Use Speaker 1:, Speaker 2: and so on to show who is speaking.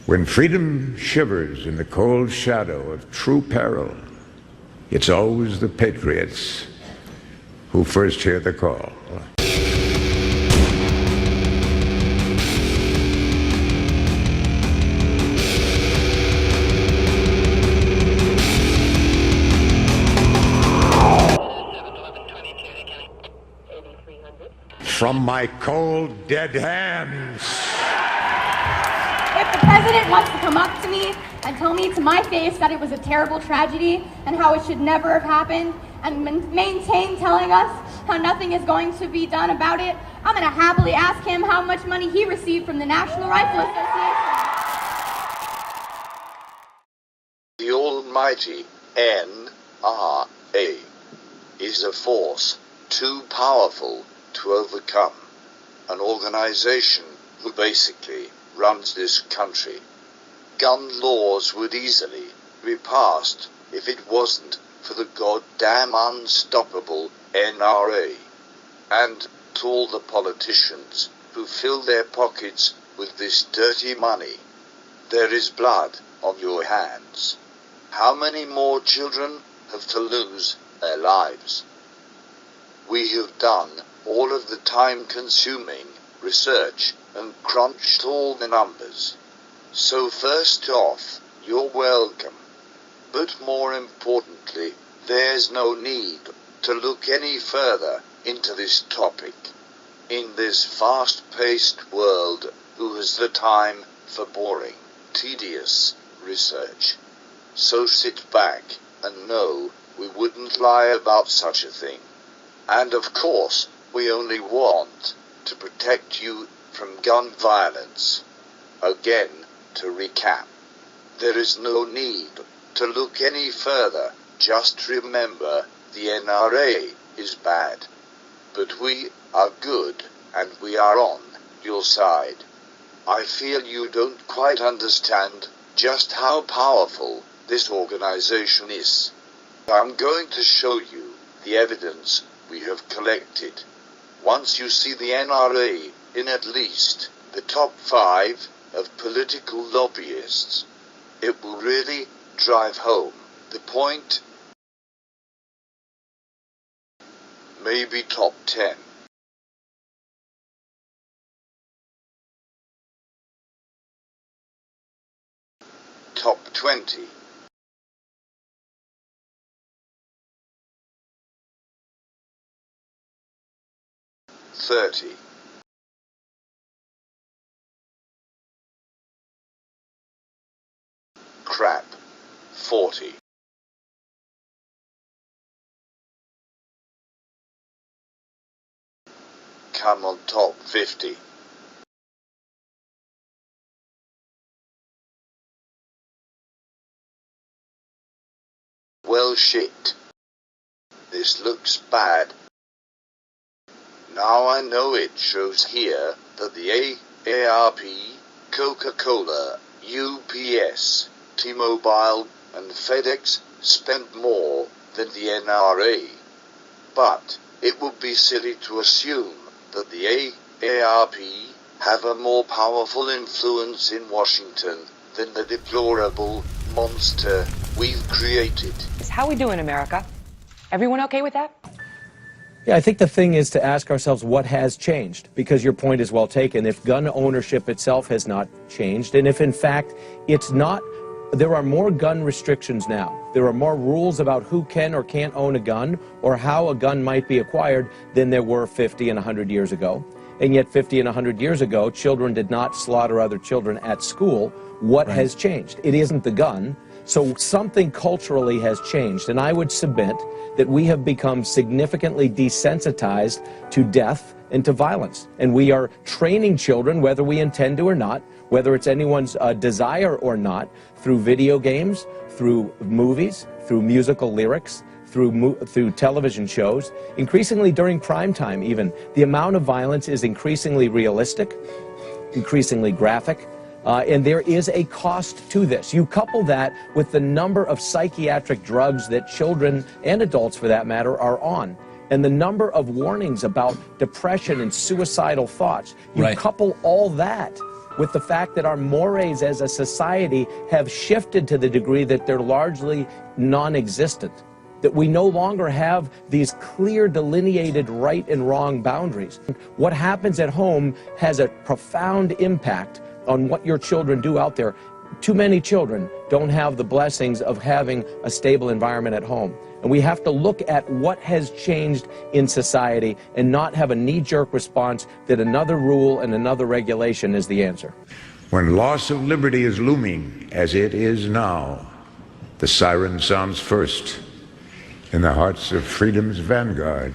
Speaker 1: When freedom shivers in the cold shadow of true peril, it's always the patriots who first hear the call. From my cold, dead hands.
Speaker 2: If the president wants to come up to me and tell me to my face that it was a terrible tragedy and how it should never have happened, and maintain telling us how nothing is going to be done about it, I'm going to happily ask him how much money he received from the National Rifle Association.
Speaker 3: The almighty NRA is a force too powerful to overcome. An organization who basically runs this country. Gun laws would easily be passed if it wasn't for the goddamn unstoppable NRA. And to all the politicians who fill their pockets with this dirty money, there is blood on your hands. How many more children have to lose their lives? We have done all of the time-consuming research and crunched all the numbers. So first off, you're welcome. But more importantly, there's no need to look any further into this topic. In this fast-paced world, who has the time for boring, tedious research? So sit back and know we wouldn't lie about such a thing. And of course, we only want to protect you from gun violence. Again, to recap, there is no need to look any further. Just remember, the NRA is bad. But we are good, and we are on your side. I feel you don't quite understand just how powerful this organization is. I'm going to show you the evidence we have collected. Once you see the NRA in at least the top 5 of political lobbyists, it will really drive home the point. Maybe top 10. Top 20. $30. Crap. $40. Come on, top 50. Well, shit. This looks bad. Now I know it shows here that the AARP, Coca-Cola, UPS, T-Mobile, and FedEx spent more than the NRA. But it would be silly to assume that the AARP have a more powerful influence in Washington than the deplorable monster we've created.
Speaker 4: How we doing, America? Everyone okay with that?
Speaker 5: Yeah, I think the thing is to ask ourselves what has changed, because your point is well taken. If gun ownership itself has not changed, and if in fact it's not, there are more gun restrictions now. There are more rules about who can or can't own a gun or how a gun might be acquired than there were 50 and 100 years ago. And yet 50 and 100 years ago, children did not slaughter other children at school. What has changed? It isn't the gun. So something culturally has changed, and I would submit that we have become significantly desensitized to death and to violence. And we are training children, whether we intend to or not, whether it's anyone's desire or not, through video games, through movies, through musical lyrics, through television shows, increasingly during prime time even. The amount of violence is increasingly realistic, increasingly graphic. And there is a cost to this. You couple that with the number of psychiatric drugs that children and adults, for that matter, are on, and the number of warnings about depression and suicidal thoughts. You couple all that with the fact that our mores as a society have shifted to the degree that they're largely non-existent, that we no longer have these clear delineated right and wrong boundaries. What happens at home has a profound impact on what your children do out there. Too many children don't have the blessings of having a stable environment at home. And we have to look at what has changed in society and not have a knee-jerk response that another rule and another regulation is the answer.
Speaker 1: When loss of liberty is looming, as it is now, the siren sounds first in the hearts of freedom's vanguard.